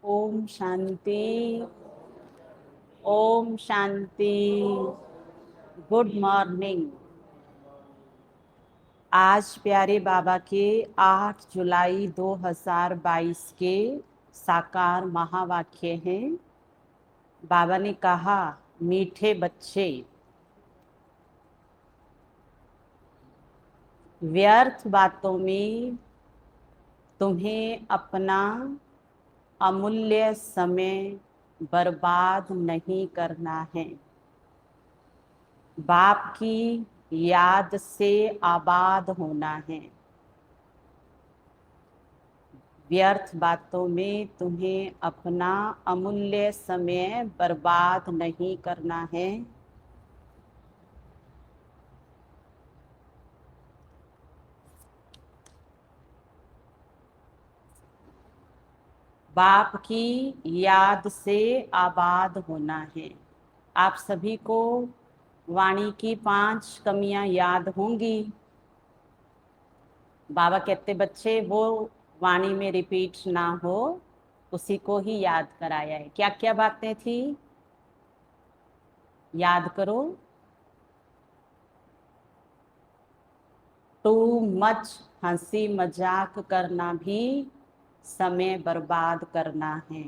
Om Shanti. Om Shanti. Good morning. आज प्यारे बाबा के 8 जुलाई 2022 के साकार महावाक्य हैं। बाबा ने कहा, मीठे बच्चे, व्यर्थ बातों में तुम्हें अपना अमूल्य समय बर्बाद नहीं करना है। बाप की याद से आबाद होना है। व्यर्थ बातों में तुम्हें अपना अमूल्य समय बर्बाद नहीं करना है। बाप की याद से आबाद होना है। आप सभी को वाणी की 5 कमियां याद होंगी। बाबा कहते बच्चे वो वाणी में रिपीट ना हो, उसी को ही याद कराया है। क्या क्या बातें थी, याद करो। टू मच हंसी मजाक करना भी समय बर्बाद करना है।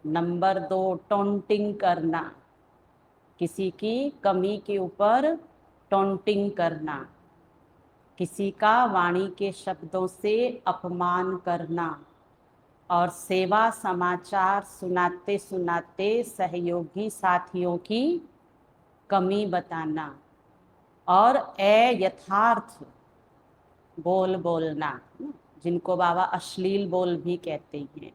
नंबर 2, टोंटिंग करना, किसी की कमी के ऊपर टोंटिंग करना, किसी का वाणी के शब्दों से अपमान करना, और सेवा समाचार सुनाते सुनाते सहयोगी साथियों की कमी बताना, और अयथार्थ बोल बोलना, जिनको बाबा अश्लील बोल भी कहते हैं।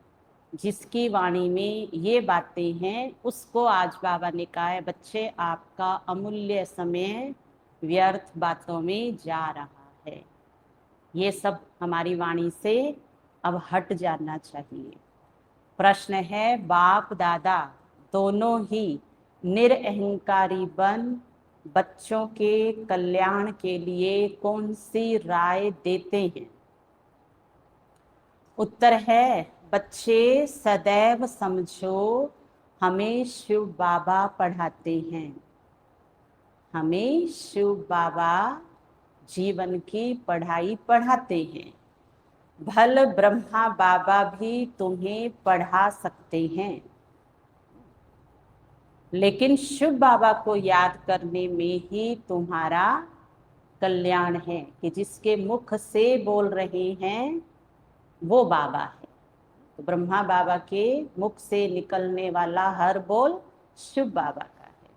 जिसकी वाणी में ये बातें हैं, उसको आज बाबा ने कहा है, बच्चे आपका अमूल्य समय व्यर्थ बातों में जा रहा है। ये सब हमारी वाणी से अब हट जाना चाहिए। प्रश्न है, बाप दादा दोनों ही निरअहंकारी बन बच्चों के कल्याण के लिए कौन सी राय देते हैं? उत्तर है, बच्चे सदैव समझो, हमें शिव बाबा पढ़ाते हैं। हमें शिव बाबा जीवन की पढ़ाई पढ़ाते हैं। भल ब्रह्मा बाबा भी तुम्हें पढ़ा सकते हैं, लेकिन शिव बाबा को याद करने में ही तुम्हारा कल्याण है, कि जिसके मुख से बोल रहे हैं वो बाबा है। तो ब्रह्मा बाबा के मुख से निकलने वाला हर बोल शिव बाबा का है।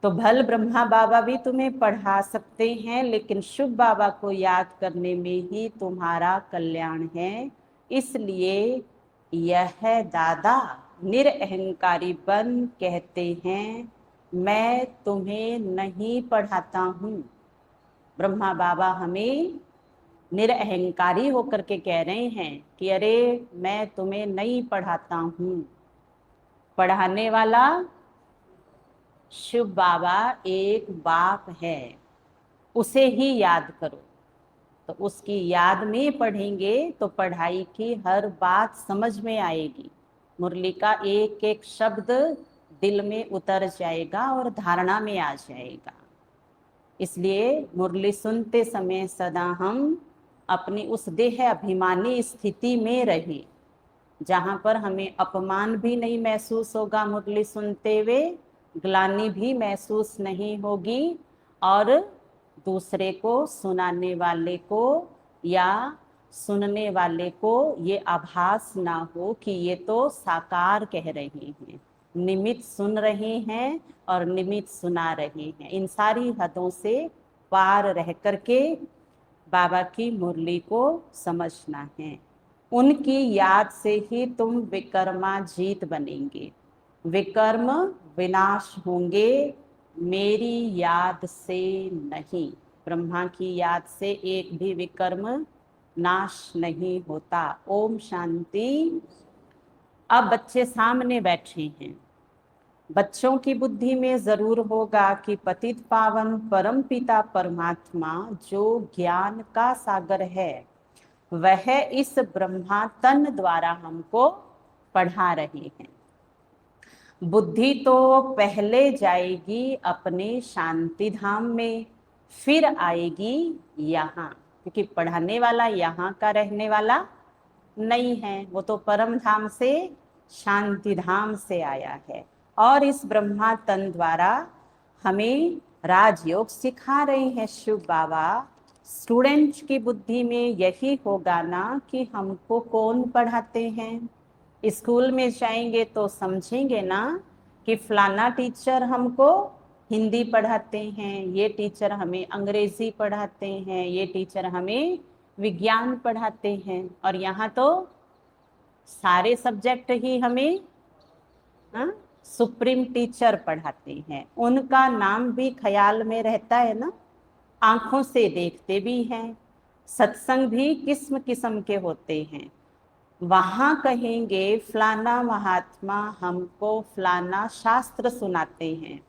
तो भल ब्रह्मा बाबा भी तुम्हें पढ़ा सकते हैं, लेकिन शिव बाबा को याद करने में ही तुम्हारा कल्याण है। इसलिए यह दादा निरअहंकारी बन कहते हैं, मैं तुम्हें नहीं पढ़ाता हूँ। ब्रह्मा बाबा हमें निरअहंकारी होकर के कह रहे हैं कि अरे मैं तुम्हें नहीं पढ़ाता हूँ। पढ़ाने वाला शिव बाबा एक बाप है, उसे ही याद करो। तो उसकी याद में पढ़ेंगे तो पढ़ाई की हर बात समझ में आएगी। मुरली का एक एक शब्द दिल में उतर जाएगा और धारणा में आ जाएगा। इसलिए मुरली सुनते समय सदा हम अपनी उस देह अभिमानी स्थिति में रहे, जहाँ पर हमें अपमान भी नहीं महसूस होगा, मुरली सुनते हुए ग्लानि भी महसूस नहीं होगी, और दूसरे को, सुनाने वाले को या सुनने वाले को ये आभास ना हो कि ये तो साकार कह रहे हैं, निमित्त सुन रहे हैं और निमित्त सुना रहे हैं। इन सारी हदों से पार रह करके बाबा की मुरली को समझना है। उनकी याद से ही तुम विकर्माजीत बनेंगे। विकर्म विनाश होंगे, मेरी याद से नहीं। ब्रह्मा की याद से एक भी विकर्म नाश नहीं होता। ओम शांति। अब बच्चे सामने बैठे हैं। बच्चों की बुद्धि में जरूर होगा कि पतित पावन परम पिता परमात्मा जो ज्ञान का सागर है, वह इस ब्रह्मा तन द्वारा हमको पढ़ा रहे हैं। बुद्धि तो पहले जाएगी अपने शांति धाम में, फिर आएगी यहाँ, क्योंकि पढ़ाने वाला यहाँ का रहने वाला नहीं है, वो तो परम धाम से, शांति धाम से आया है। और इस ब्रह्मा तन द्वारा हमें राजयोग सिखा रहे हैं शिव बाबा। स्टूडेंट की बुद्धि में यही होगा ना कि हमको कौन पढ़ाते हैं। स्कूल में जाएंगे तो समझेंगे ना कि फलाना टीचर हमको हिंदी पढ़ाते हैं, ये टीचर हमें अंग्रेजी पढ़ाते हैं, ये टीचर हमें विज्ञान पढ़ाते हैं। और यहाँ तो सारे सब्जेक्ट ही हमें सुप्रीम टीचर पढ़ाते हैं। उनका नाम भी ख्याल में रहता है ना, आंखों से देखते भी हैं। सत्संग भी किस्म किस्म के होते हैं। वहां कहेंगे फलाना महात्मा हमको फलाना शास्त्र सुनाते हैं,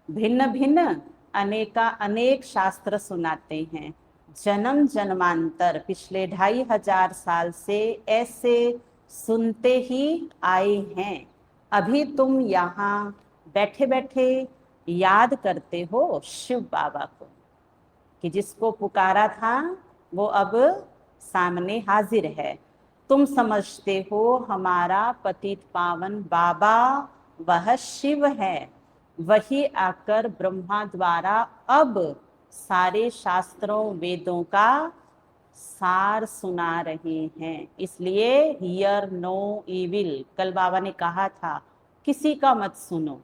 भिन्न भिन्न अनेक शास्त्र सुनाते हैं। जन्म जन्मांतर पिछले 2500 साल से ऐसे सुनते ही आए हैं। अभी तुम यहाँ बैठे बैठे याद करते हो शिव बाबा को, कि जिसको पुकारा था वो अब सामने हाजिर है। तुम समझते हो हमारा पतित पावन बाबा वह शिव है, वही आकर ब्रह्मा द्वारा अब सारे शास्त्रों वेदों का सार सुना रहे हैं। इसलिए हियर नो इविल, कल बाबा ने कहा था किसी का मत सुनो,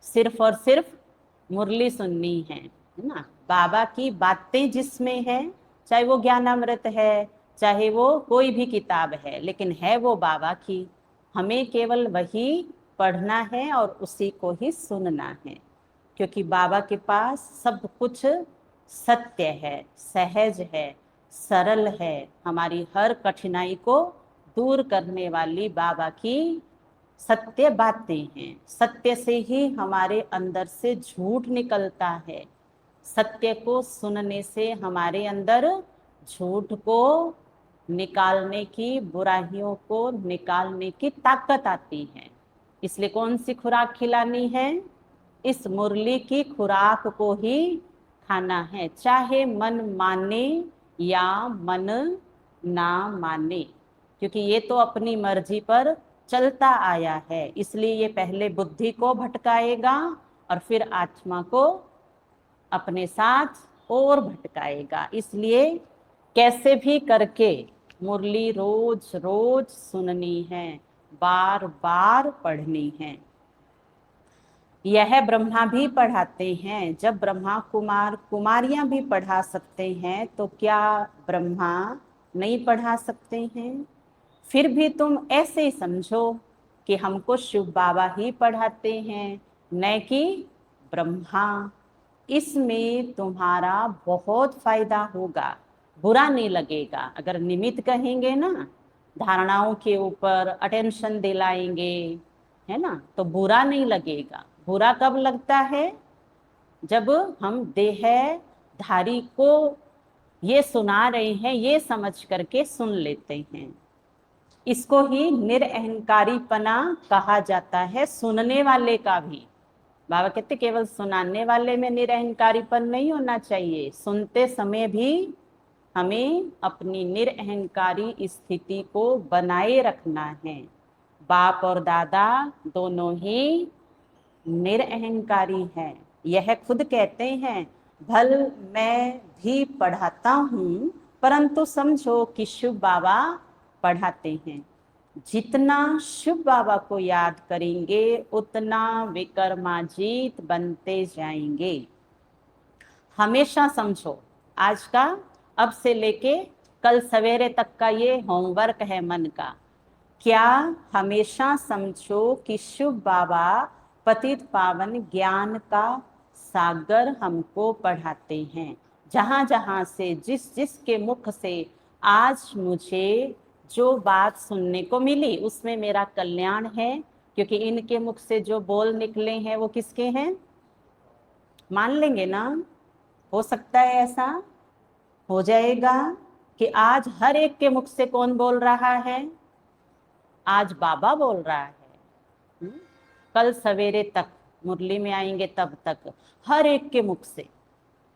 सिर्फ और सिर्फ मुरली सुननी है ना। बाबा की बातें जिसमें है, चाहे वो ज्ञानामृत है, चाहे वो कोई भी किताब है, लेकिन है वो बाबा की। हमें केवल वही पढ़ना है और उसी को ही सुनना है, क्योंकि बाबा के पास सब कुछ सत्य है, सहज है, सरल है। हमारी हर कठिनाई को दूर करने वाली बाबा की सत्य बातें हैं। सत्य से ही हमारे अंदर से झूठ निकलता है। सत्य को सुनने से हमारे अंदर झूठ को निकालने की, बुराइयों को निकालने की ताकत आती है। इसलिए कौन सी खुराक खिलानी है? इस मुरली की खुराक को ही खाना है, चाहे मन माने या मन ना माने, क्योंकि ये तो अपनी मर्जी पर चलता आया है। इसलिए ये पहले बुद्धि को भटकाएगा और फिर आत्मा को अपने साथ और भटकाएगा। इसलिए कैसे भी करके मुरली रोज रोज सुननी है, बार बार पढ़नी है। यह ब्रह्मा भी पढ़ाते हैं। जब ब्रह्मा कुमार कुमारियां भी पढ़ा सकते हैं, तो क्या ब्रह्मा नहीं पढ़ा सकते हैं? फिर भी तुम ऐसे समझो कि हमको शिव बाबा ही पढ़ाते हैं, न कि ब्रह्मा। इसमें तुम्हारा बहुत फायदा होगा, बुरा नहीं लगेगा। अगर निमित्त कहेंगे ना, धारणाओं के ऊपर अटेंशन दिलाएंगे, है ना, तो बुरा नहीं लगेगा। बुरा कब लगता है? जब हम देहधारी को ये सुना रहे हैं, ये समझ करके सुन लेते हैं। इसको ही निरअहंकारीपना कहा जाता है, सुनने वाले का भी। बाबा कहते केवल सुनाने वाले में निरअहंकारीपन नहीं होना चाहिए, सुनते समय भी हमें अपनी निरअहंकारी स्थिति को बनाए रखना है। बाप और दादा दोनों ही निरअहंकारी हैं। यह खुद कहते हैं, भल मैं भी पढ़ाता हूँ, परंतु समझो कि शिव बाबा पढ़ाते हैं। जितना शिव बाबा को याद करेंगे, उतना विक्रमाजीत बनते जाएंगे। हमेशा समझो, आज का, अब से लेके कल सवेरे तक का ये होमवर्क है मन का। क्या हमेशा समझो कि शिव बाबा पतित पावन ज्ञान का सागर हमको पढ़ाते हैं। जहाँ जहाँ से जिसके मुख से आज मुझे जो बात सुनने को मिली, उसमें मेरा कल्याण है, क्योंकि इनके मुख से जो बोल निकले हैं वो किसके हैं? मान लेंगे ना? हो सकता है ऐसा हो जाएगा कि आज हर एक के मुख से कौन बोल रहा है? आज बाबा बोल रहा है। हम्म? कल सवेरे तक मुरली में आएंगे तब तक हर एक के मुख से,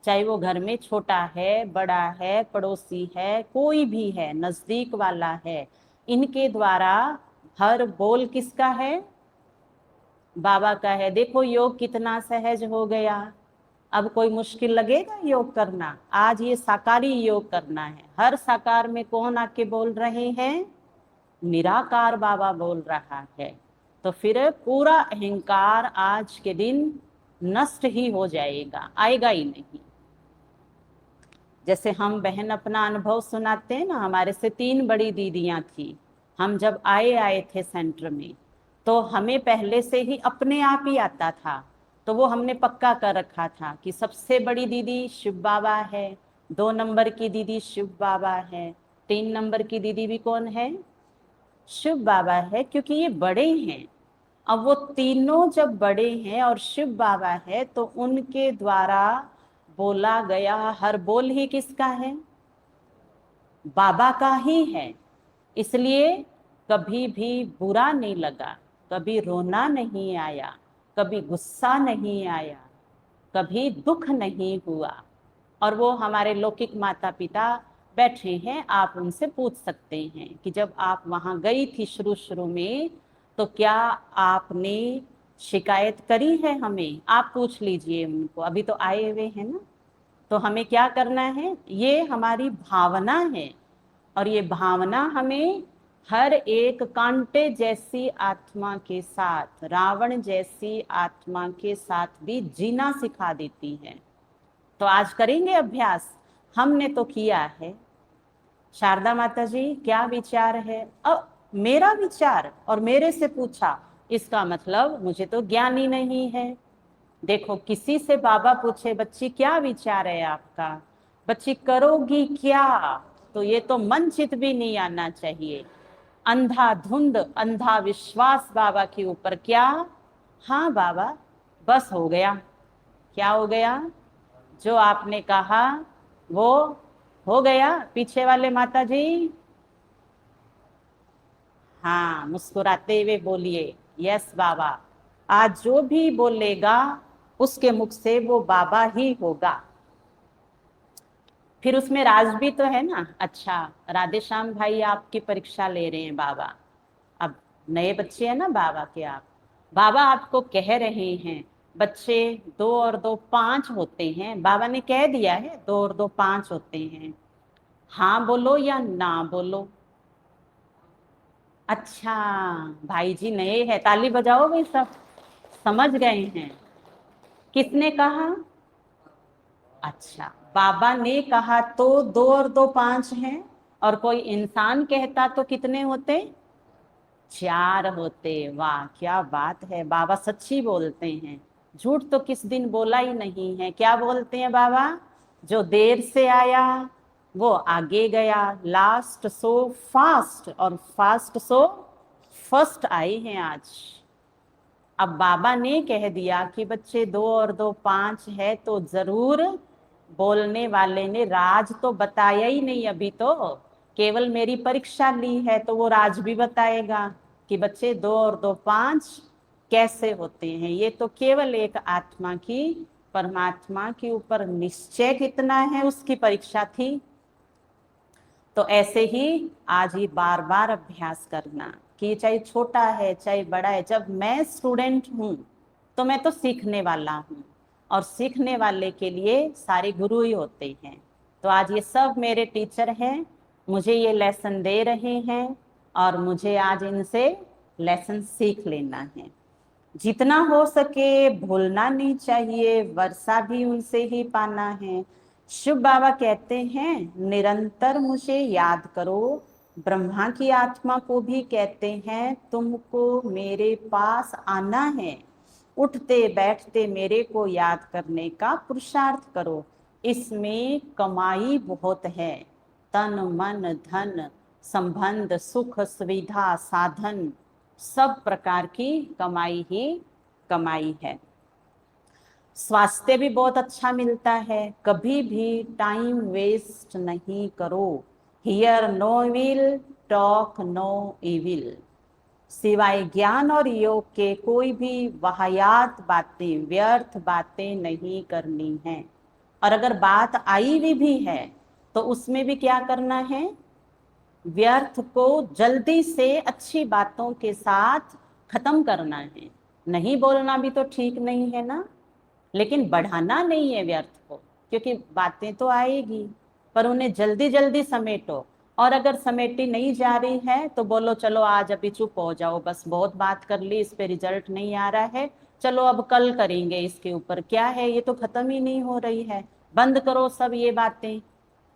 चाहे वो घर में छोटा है, बड़ा है, पड़ोसी है, कोई भी है, नजदीक वाला है, इनके द्वारा हर बोल किसका है? बाबा का है। देखो योग कितना सहज हो गया। अब कोई मुश्किल लगेगा योग करना? आज ये साकारी योग करना है। हर साकार में कौन आके बोल रहे हैं? निराकार बाबा बोल रहा है। तो फिर पूरा अहंकार आज के दिन नष्ट ही हो जाएगा, आएगा ही नहीं। जैसे हम बहन अपना अनुभव सुनाते हैं ना, हमारे से 3 बड़ी दीदियां थी। हम जब आए थे सेंटर में, तो हमें पहले से ही अपने आप ही आता था। तो वो हमने पक्का कर रखा था कि सबसे बड़ी दीदी शिव बाबा है, 2 नंबर की दीदी शिव बाबा है, 3 नंबर की दीदी भी कौन है? शिव बाबा है, क्योंकि ये बड़े हैं। अब वो तीनों जब बड़े हैं और शिव बाबा है, तो उनके द्वारा बोला गया हर बोल ही किसका है? बाबा का ही है। इसलिए कभी भी बुरा नहीं लगा, कभी रोना नहीं आया, कभी गुस्सा नहीं आया, कभी दुख नहीं हुआ। और वो हमारे लौकिक माता पिता बैठे हैं, आप उनसे पूछ सकते हैं कि जब आप वहां गई थी शुरू शुरू में, तो क्या आपने शिकायत करी है हमें? आप पूछ लीजिए उनको, अभी तो आए हुए हैं ना। तो हमें क्या करना है? ये हमारी भावना है, और ये भावना हमें हर एक कांटे जैसी आत्मा के साथ, रावण जैसी आत्मा के साथ भी जीना सिखा देती है। तो आज करेंगे अभ्यास। हमने तो किया है। शारदा माता जी क्या विचार है? अब मेरा विचार और मेरे से पूछा, इसका मतलब मुझे तो ज्ञान ही नहीं है। देखो, किसी से बाबा पूछे बच्ची क्या विचार है आपका, बच्ची करोगी क्या, तो ये तो मन चित भी नहीं आना चाहिए। अंधाधुंध अंधा विश्वास बाबा के ऊपर। क्या? हाँ बाबा, बस हो गया। क्या हो गया? जो आपने कहा वो हो गया। पीछे वाले माता जी, हाँ, मुस्कुराते हुए बोलिए, यस बाबा। आज जो भी बोलेगा उसके मुख से वो बाबा ही होगा। फिर उसमें राज भी तो है ना। अच्छा, राधे श्याम भाई आपकी परीक्षा ले रहे हैं बाबा। अब नए बच्चे हैं ना बाबा के आप। बाबा आपको कह रहे हैं, बच्चे 2 और 2 5 होते हैं। बाबा ने कह दिया है 2 और 2 5 होते हैं। हाँ बोलो या ना बोलो? अच्छा, भाई जी नए हैं, ताली बजाओ भाई सब। समझ गए हैं। किसने कहा? अच्छा, बाबा ने कहा तो 2 और 2 5 हैं। और कोई इंसान कहता तो कितने होते? 4 होते। वाह क्या बात है, बाबा सच्ची बोलते हैं। झूठ तो किस दिन बोला ही नहीं है। क्या बोलते हैं बाबा? जो देर से आया वो आगे गया, लास्ट सो फास्ट, और फास्ट सो फर्स्ट आए हैं आज। अब बाबा ने कह दिया कि बच्चे 2 और 2 5 है, तो जरूर बोलने वाले ने राज तो बताया ही नहीं अभी तो। केवल मेरी परीक्षा ली है, तो वो राज भी बताएगा कि बच्चे 2 और 2 5 कैसे होते हैं। ये तो केवल एक आत्मा की, परमात्मा के ऊपर निश्चय कितना है उसकी परीक्षा थी। तो ऐसे ही आज ये बार बार अभ्यास करना कि चाहे छोटा है चाहे बड़ा है। जब मैं स्टूडेंट हूँ तो मैं तो सीखने वाला हूँ, और सीखने वाले के लिए सारे गुरु ही होते हैं। तो आज ये सब मेरे टीचर हैं, मुझे ये लेसन दे रहे हैं, और मुझे आज इनसे लेसन सीख लेना है। जितना हो सके भूलना नहीं चाहिए, वर्षा भी उनसे ही पाना है। शिव बाबा कहते हैं निरंतर मुझे याद करो। ब्रह्मा की आत्मा को भी कहते हैं तुमको मेरे पास आना है। उठते बैठते मेरे को याद करने का पुरुषार्थ करो। इसमें कमाई बहुत है, तन मन धन संबंध सुख सुविधा साधन, सब प्रकार की कमाई ही कमाई है। स्वास्थ्य भी बहुत अच्छा मिलता है। कभी भी टाइम वेस्ट नहीं करो। Hear no evil, talk no evil. सिवाय ज्ञान और योग के कोई भी वाहियात बातें, व्यर्थ बातें नहीं करनी है। और अगर बात आई भी है तो उसमें भी क्या करना है, व्यर्थ को जल्दी से अच्छी बातों के साथ खत्म करना है। नहीं बोलना भी तो ठीक नहीं है ना, लेकिन बढ़ाना नहीं है व्यर्थ को, क्योंकि बातें तो आएगी पर उन्हें जल्दी जल्दी समेटो। और अगर समेटी नहीं जा रही है तो बोलो चलो आज अभी चुप हो जाओ, बस बहुत बात कर ली, इस पे रिजल्ट नहीं आ रहा है, चलो अब कल करेंगे इसके ऊपर, क्या है ये तो खत्म ही नहीं हो रही है, बंद करो सब ये बातें,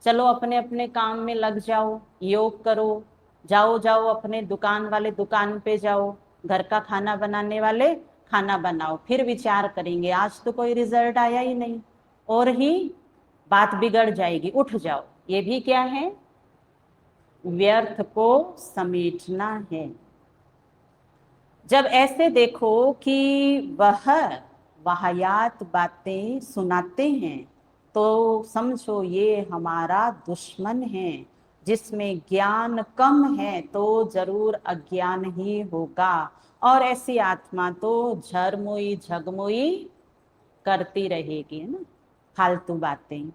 चलो अपने अपने काम में लग जाओ, योग करो, जाओ जाओ अपने दुकान वाले दुकान पे जाओ, घर का खाना बनाने वाले खाना बनाओ, फिर विचार करेंगे, आज तो कोई रिजल्ट आया ही नहीं, और ही बात बिगड़ जाएगी, उठ जाओ। ये भी क्या है, व्यर्थ को समेटना है। जब ऐसे देखो कि वह वाहियात बातें सुनाते हैं तो समझो ये हमारा दुश्मन है, जिसमें ज्ञान कम है तो जरूर अज्ञान ही होगा, और ऐसी आत्मा तो झरमुई झगमुई करती रहेगी, है ना। फालतू बातें,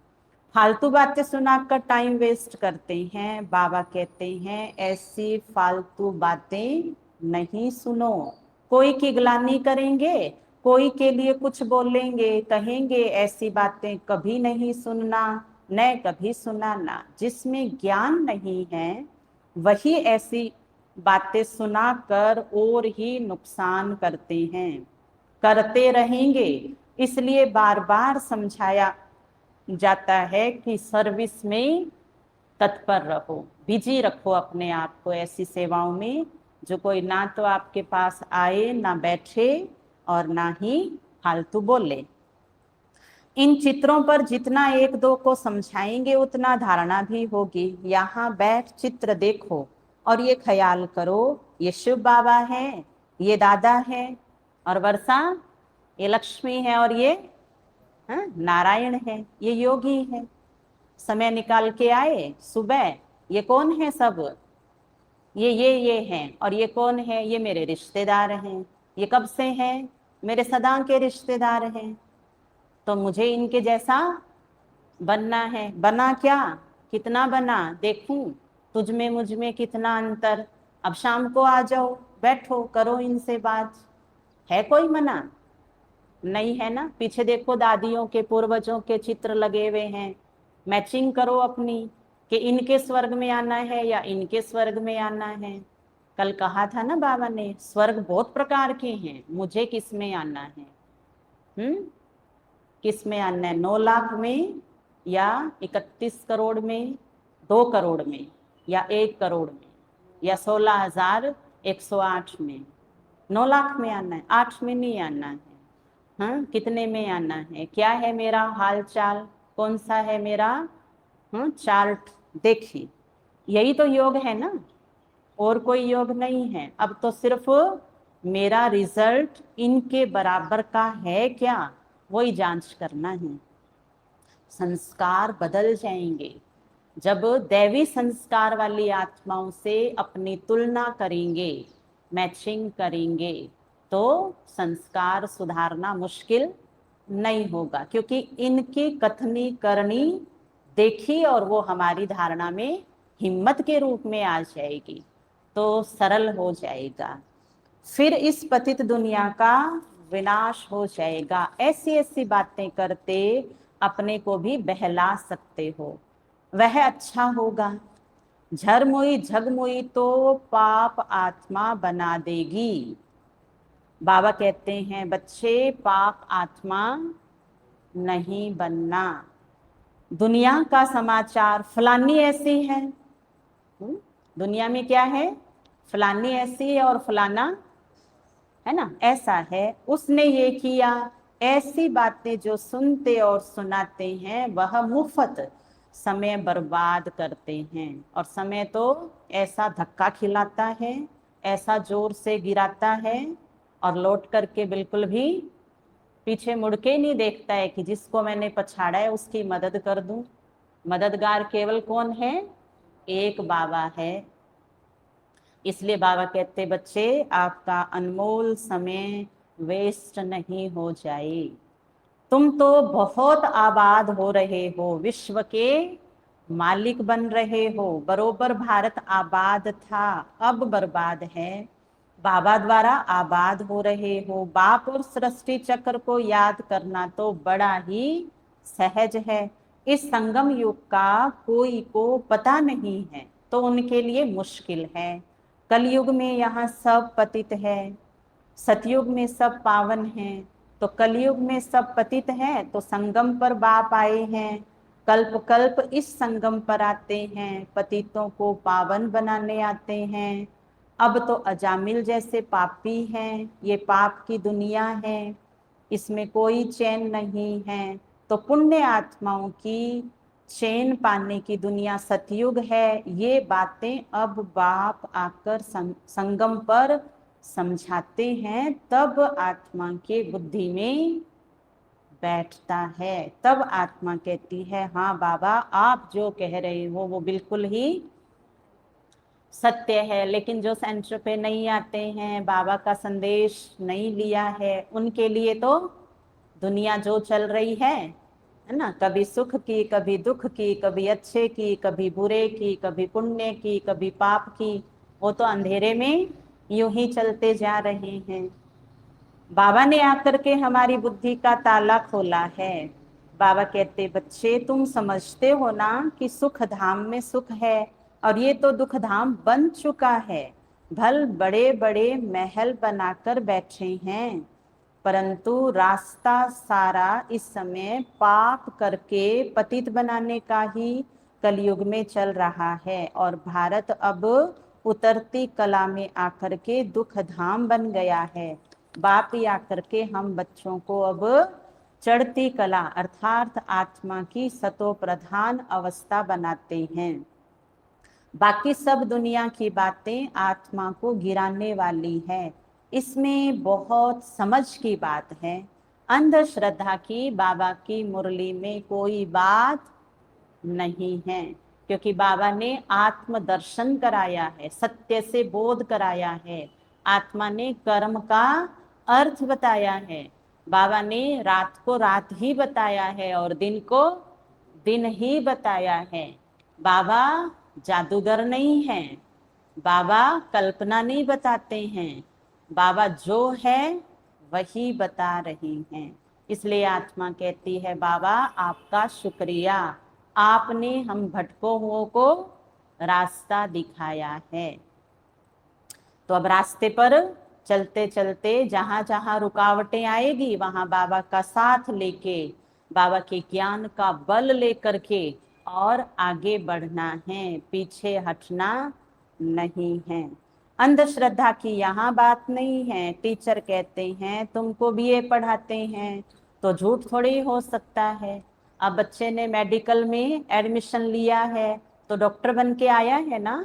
फालतू बातें सुनाकर टाइम वेस्ट करते हैं। बाबा कहते हैं ऐसी फालतू बातें नहीं सुनो। कोई की गिलानी करेंगे, कोई के लिए कुछ बोलेंगे, कहेंगे, ऐसी बातें कभी नहीं सुनना, न कभी सुनाना। जिसमें ज्ञान नहीं है वही ऐसी बातें सुनाकर और ही नुकसान करते हैं, करते रहेंगे। इसलिए बार बार समझाया जाता है कि सर्विस में तत्पर रहो, बिजी रखो अपने आप को ऐसी सेवाओं में जो कोई ना तो आपके पास आए, ना बैठे और ना ही फालतू बोले। इन चित्रों पर जितना एक दो को समझाएंगे उतना धारणा भी होगी। यहाँ बैठ चित्र देखो और ये ख्याल करो ये शिव बाबा है, ये दादा है, और वर्षा ये लक्ष्मी है, और ये नारायण है, ये योगी है। समय निकाल के आए सुबह, ये कौन है सब, ये हैं, और ये कौन है, ये मेरे रिश्तेदार हैं। ये कब से हैं, मेरे सदा के रिश्तेदार हैं, तो मुझे इनके जैसा बनना है। बना क्या, कितना बना देखूं, तुझ में मुझ में कितना अंतर। अब शाम को आ जाओ, बैठो, करो इनसे बात, है कोई मना, नहीं है ना। पीछे देखो दादियों के, पूर्वजों के चित्र लगे हुए हैं, मैचिंग करो अपनी कि इनके स्वर्ग में आना है या इनके स्वर्ग में आना है। कल कहा था ना बाबा ने, स्वर्ग बहुत प्रकार के हैं, मुझे किस में आना है, किस में आना है, 9 लाख में या 31 करोड़ में, 2 करोड़ में या 1 करोड़ में या 16,108 में। 9 लाख में आना है, 8 में नहीं आना है। हाँ, कितने में आना है, क्या है मेरा हाल चाल, कौन सा है मेरा चार्ट, देखिए यही तो योग है ना, और कोई योग नहीं है। अब तो सिर्फ मेरा रिजल्ट इनके बराबर का है क्या, वही जांच करना है। संस्कार बदल जाएंगे जब दैवी संस्कार वाली आत्माओं से अपनी तुलना करेंगे, मैचिंग करेंगे, तो संस्कार सुधारना मुश्किल नहीं होगा, क्योंकि इनकी कथनी करनी देखी और वो हमारी धारणा में हिम्मत के रूप में आ जाएगी, तो सरल हो जाएगा। फिर इस पतित दुनिया का विनाश हो जाएगा। ऐसी ऐसी बातें करते अपने को भी बहला सकते हो, वह अच्छा होगा। झरमुई झगमुई तो पाप आत्मा बना देगी। बाबा कहते हैं बच्चे पाप आत्मा नहीं बनना। दुनिया का समाचार, फलानी ऐसी है, दुनिया में क्या है, फलानी ऐसी है और फलाना है ना ऐसा है, उसने ये किया, ऐसी बातें जो सुनते और सुनाते हैं वह मुफ्त समय बर्बाद करते हैं। और समय तो ऐसा धक्का खिलाता है, ऐसा जोर से गिराता है, और लौट करके बिल्कुल भी पीछे मुड़ के नहीं देखता है कि जिसको मैंने पछाड़ा है उसकी मदद कर दूं। मददगार केवल कौन है, एक बाबा है। इसलिए बाबा कहते बच्चे आपका अनमोल समय वेस्ट नहीं हो जाए। तुम तो बहुत आबाद हो रहे हो, विश्व के मालिक बन रहे हो। बरोबर भारत आबाद था, अब बर्बाद है। बाबा द्वारा आबाद हो रहे हो। बाप और सृष्टि चक्र को याद करना तो बड़ा ही सहज है। इस संगम युग का कोई को पता नहीं है तो उनके लिए मुश्किल है। कलयुग में यहाँ सब पतित है, सतयुग में सब पावन हैं। तो कलयुग में सब पतित हैं तो संगम पर बाप आए हैं। कल्प कल्प इस संगम पर आते हैं, पतितों को पावन बनाने आते हैं। अब तो अजामिल जैसे पापी हैं, ये पाप की दुनिया है, इसमें कोई चैन नहीं है। तो पुण्य आत्माओं की चैन पाने की दुनिया सतयुग है। ये बातें अब बाप आकर संगम पर समझाते हैं, तब आत्मा के बुद्धि में बैठता है। तब आत्मा कहती है हाँ बाबा आप जो कह रहे हो वो बिल्कुल ही सत्य है। लेकिन जो सेंटर पे नहीं आते हैं, बाबा का संदेश नहीं लिया है, उनके लिए तो दुनिया जो चल रही है ना, कभी सुख की, कभी दुख की, कभी अच्छे की, कभी बुरे की, कभी पुण्य की, कभी पाप की, वो तो अंधेरे में यूं ही चलते जा रहे हैं। बाबा ने आकर के हमारी बुद्धि का ताला खोला है। बाबा कहते बच्चे तुम समझते हो ना कि सुख धाम में सुख है, और ये तो दुख धाम बन चुका है। भल बड़े बड़े महल बनाकर बैठे हैं, परंतु रास्ता सारा इस समय पाप करके पतित बनाने का ही कलयुग में चल रहा है। और भारत अब उतरती कला में आकर के दुख धाम बन गया है। बाप ही आकर के हम बच्चों को अब चढ़ती कला अर्थात आत्मा की सतो प्रधान अवस्था बनाते हैं। बाकी सब दुनिया की बातें आत्मा को गिराने वाली है। इसमें बहुत समझ की बात है। अंधश्रद्धा की बाबा की मुरली में कोई बात नहीं है, क्योंकि बाबा ने आत्म दर्शन कराया है, सत्य से बोध कराया है। आत्मा ने कर्म का अर्थ बताया है। बाबा ने रात को रात ही बताया है और दिन को दिन ही बताया है। बाबा जादूगर नहीं है, बाबा कल्पना नहीं बताते हैं, बाबा जो है वही बता रहे हैं। इसलिए आत्मा कहती है बाबा आपका शुक्रिया, आपने हम भटकों हुओं को रास्ता दिखाया है। तो अब रास्ते पर चलते चलते जहां जहां रुकावटें आएगी वहां बाबा का साथ लेके, बाबा के ज्ञान का बल लेकर के और आगे बढ़ना है, पीछे हटना नहीं है। अंधश्रद्धा की यहाँ बात नहीं है। टीचर कहते हैं तुमको बीए पढ़ाते हैं तो झूठ थोड़ी हो सकता है। अब बच्चे ने मेडिकल में एडमिशन लिया है तो डॉक्टर बन के आया है ना।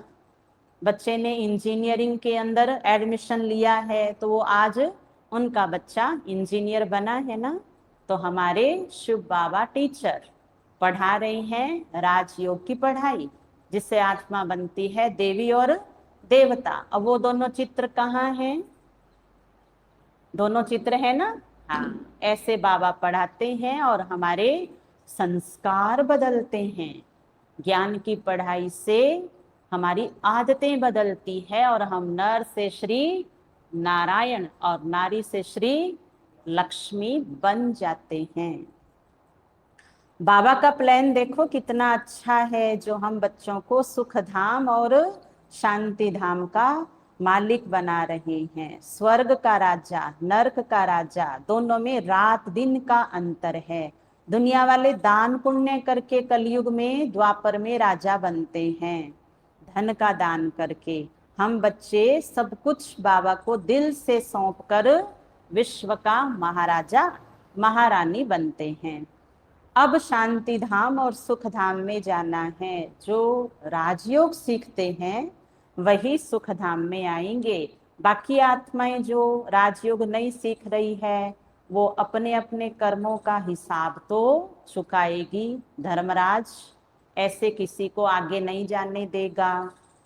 बच्चे ने इंजीनियरिंग के अंदर एडमिशन लिया है तो वो आज उनका बच्चा इंजीनियर बना है ना। तो हमारे शिव बाबा टीचर पढ़ा रहे हैं राजयोग की पढ़ाई, जिससे आत्मा बनती है देवी और देवता। अब वो दोनों चित्र कहाँ हैं? दोनों चित्र है ना। हाँ, ऐसे बाबा पढ़ाते हैं और हमारे संस्कार बदलते हैं। ज्ञान की पढ़ाई से हमारी आदतें बदलती है और हम नर से श्री नारायण और नारी से श्री लक्ष्मी बन जाते हैं। बाबा का प्लान देखो कितना अच्छा है, जो हम बच्चों को सुख धाम और शांति धाम का मालिक बना रहे हैं। स्वर्ग का राजा, नरक का राजा, दोनों में रात दिन का अंतर है। दुनिया वाले दान पुण्य करके कलयुग में द्वापर में राजा बनते हैं, धन का दान करके। हम बच्चे सब कुछ बाबा को दिल से सौंप कर विश्व का महाराजा महारानी बनते हैं। अब शांति धाम और सुख धाम में जाना है। जो राजयोग सीखते हैं वही सुख धाम में आएंगे। बाकी आत्माएं जो राजयोग नहीं सीख रही है वो अपने अपने कर्मों का हिसाब तो चुकाएगी। धर्मराज ऐसे किसी को आगे नहीं जाने देगा।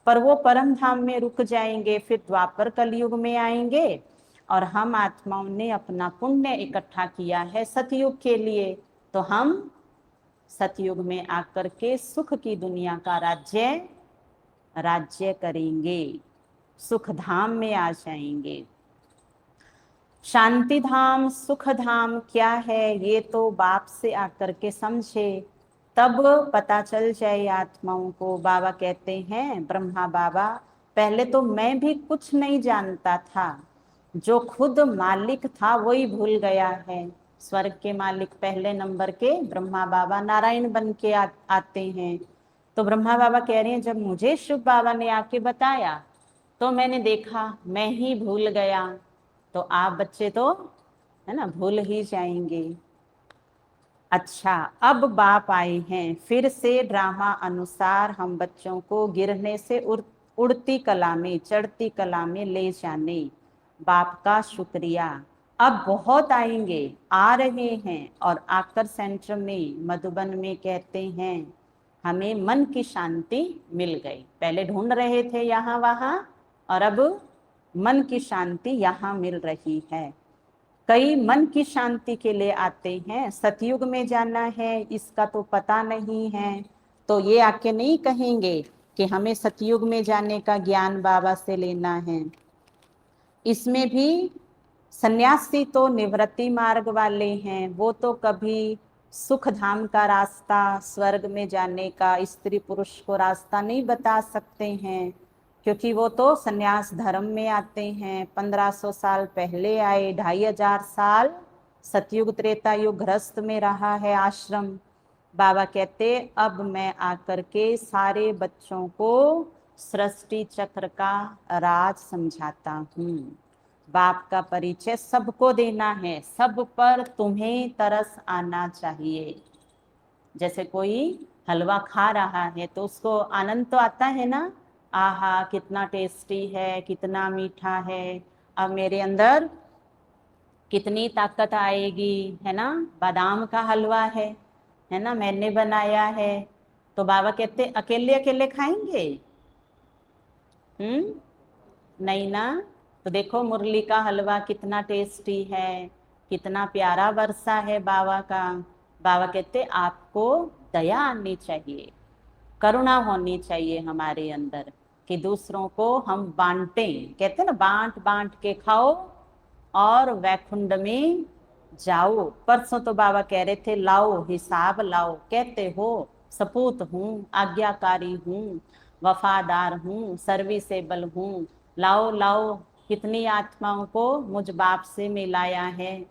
पर वो परम धाम में रुक जाएंगे, फिर द्वापर कलयुग में आएंगे। और हम आत्माओं ने अपना पुण्य इकट्ठा किया है सतयुग के लिए, तो हम सतयुग में आकर के सुख की दुनिया का राज्य करेंगे, सुख धाम में आ जाएंगे। शांति धाम सुख धाम क्या है, ये तो बाप से आकर के समझे तब पता चल जाए आत्माओं को। बाबा कहते हैं, ब्रह्मा बाबा, पहले तो मैं भी कुछ नहीं जानता था, जो खुद मालिक था वही भूल गया है। स्वर्ग के मालिक पहले नंबर के ब्रह्मा बाबा नारायण बन के आते हैं। तो ब्रह्मा बाबा कह रहे हैं, जब मुझे शिव बाबा ने आके बताया तो मैंने देखा मैं ही भूल गया, तो आप बच्चे तो है ना भूल ही जाएंगे। अच्छा, अब बाप आए हैं फिर से ड्रामा अनुसार हम बच्चों को गिरने से उड़ती कला में चढ़ती कला में ले जाने। बाप का शुक्रिया। अब बहुत आएंगे, आ रहे हैं, और आकर सेंटर में मधुबन में कहते हैं हमें मन की शांति मिल गई। पहले ढूंढ रहे थे यहाँ वहां, और अब मन की शांति यहाँ मिल रही है। कई मन की शांति के लिए आते हैं, सतयुग में जाना है इसका तो पता नहीं है, तो ये आके नहीं कहेंगे कि हमें सतयुग में जाने का ज्ञान बाबा से लेना है। इसमें भी सन्यासी तो निवृत्ति मार्ग वाले हैं, वो तो कभी सुख धाम का रास्ता, स्वर्ग में जाने का, स्त्री पुरुष को रास्ता नहीं बता सकते हैं, क्योंकि वो तो सन्यास धर्म में आते हैं। 1500 साल पहले आए, 2500 साल सतयुग त्रेता युग गृहस्थ में रहा है आश्रम। बाबा कहते अब मैं आकर के सारे बच्चों को सृष्टि चक्र का राज समझाता हूँ। बाप का परिचय सबको देना है, सब पर तुम्हें तरस आना चाहिए। जैसे कोई हलवा खा रहा है तो उसको आनंद तो आता है ना, आहा कितना टेस्टी है, कितना मीठा है, अब मेरे अंदर कितनी ताकत आएगी, है ना। बादाम का हलवा है ना, मैंने बनाया है। तो बाबा कहते अकेले अकेले खाएंगे? नहीं ना। तो देखो मुरली का हलवा कितना टेस्टी है, कितना प्यारा वर्षा है बाबा का। बाबा कहते आपको दया आनी चाहिए, करुणा होनी चाहिए हमारे अंदर, कि दूसरों को हम बांटें। कहते ना बांट बांट के खाओ और वैकुंठ में जाओ। परसों तो बाबा कह रहे थे लाओ हिसाब लाओ, कहते हो सपूत हूँ, आज्ञाकारी हूँ, वफादार हूँ, सर्विसेबल हूँ, लाओ लाओ। कितनी आत्माओं को मुझ बाप से मिलाया है,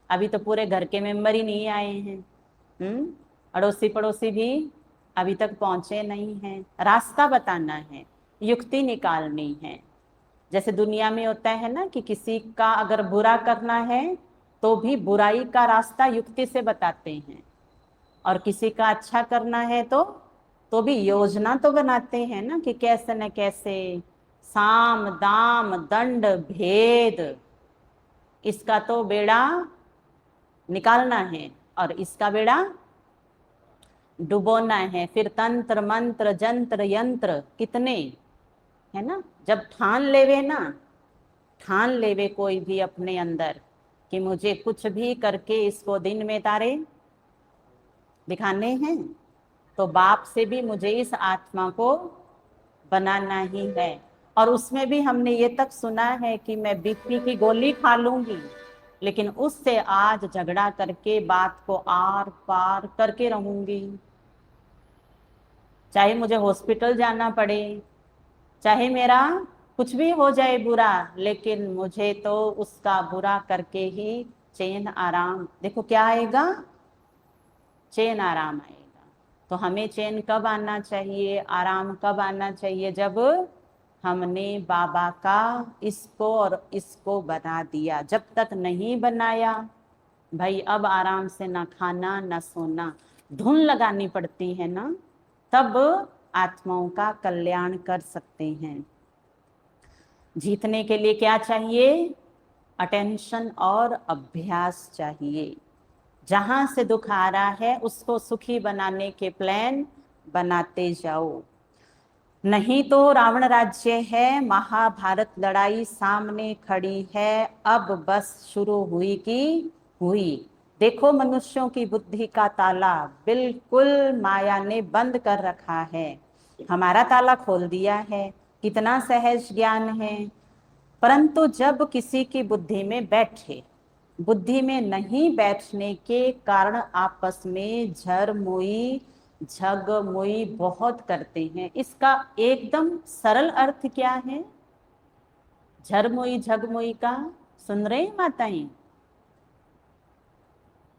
अभी तो पूरे घर के मेंबर ही नहीं आए हैं। अड़ोसी पड़ोसी भी अभी तक पहुंचे नहीं हैं। रास्ता बताना है, युक्ति निकालनी है। जैसे दुनिया में होता है ना कि किसी का अगर बुरा करना है तो भी बुराई का रास्ता युक्ति से बताते हैं, और किसी का अच्छा करना है तो भी योजना तो बनाते हैं ना, कि कैसे न कैसे साम दाम दंड भेद इसका तो बेड़ा निकालना है और इसका बेड़ा डुबोना है। फिर तंत्र मंत्र जंत्र यंत्र कितने, है ना। जब ठान लेवे ना, ठान लेवे कोई भी अपने अंदर कि मुझे कुछ भी करके इसको दिन में तारे दिखाने हैं, तो बाप से भी मुझे इस आत्मा को बनाना ही है। और उसमें भी हमने ये तक सुना है कि मैं बीपी की गोली खा लूंगी, लेकिन उससे आज झगड़ा करके बात को आर पार करके रहूंगी, चाहे मुझे हॉस्पिटल जाना पड़े, चाहे मेरा कुछ भी हो जाए बुरा, लेकिन मुझे तो उसका बुरा करके ही चैन आराम, देखो क्या आएगा, चैन आराम आएगा। तो हमें चैन कब आना चाहिए, आराम कब आना चाहिए, जब हमने बाबा का इसको और इसको बना दिया। जब तक नहीं बनाया भाई, अब आराम से ना खाना ना सोना, धुन लगानी पड़ती है ना, तब आत्माओं का कल्याण कर सकते हैं। जीतने के लिए क्या चाहिए, अटेंशन और अभ्यास चाहिए। जहां से दुख आ रहा है उसको सुखी बनाने के प्लान बनाते जाओ। नहीं तो रावण राज्य है, महाभारत लड़ाई सामने खड़ी है, अब बस शुरू हुई की हुई। देखो मनुष्यों की बुद्धि का ताला बिल्कुल माया ने बंद कर रखा है, हमारा ताला खोल दिया है। कितना सहज ज्ञान है। परंतु जब किसी की बुद्धि में बैठे, बुद्धि में नहीं बैठने के कारण आपस में झर मुई झग मुई बहुत करते हैं। इसका एकदम सरल अर्थ क्या है? झर मुई झग मुई का सुन रहे हैं माताएं?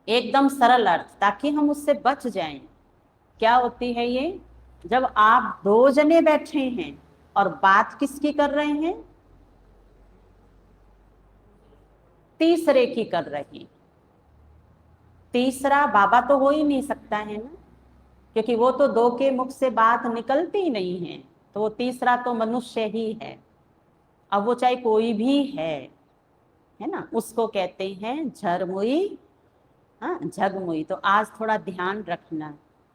एकदम सरल अर्थ, ताकि हम उससे बच जाएं। क्या होती है ये? जब आप दो जने बैठे हैं और बात किसकी कर रहे हैं? तीसरे की कर रहे हैं। तीसरा बाबा तो हो ही नहीं सकता है ना, क्योंकि वो तो दो के मुख से बात निकलती ही नहीं है। तो वो तीसरा तो मनुष्य ही है। अब वो चाहे कोई भी है ना, उसको कहते हैं झरमुई, हाँ झगमुई। तो आज थोड़ा ध्यान रखना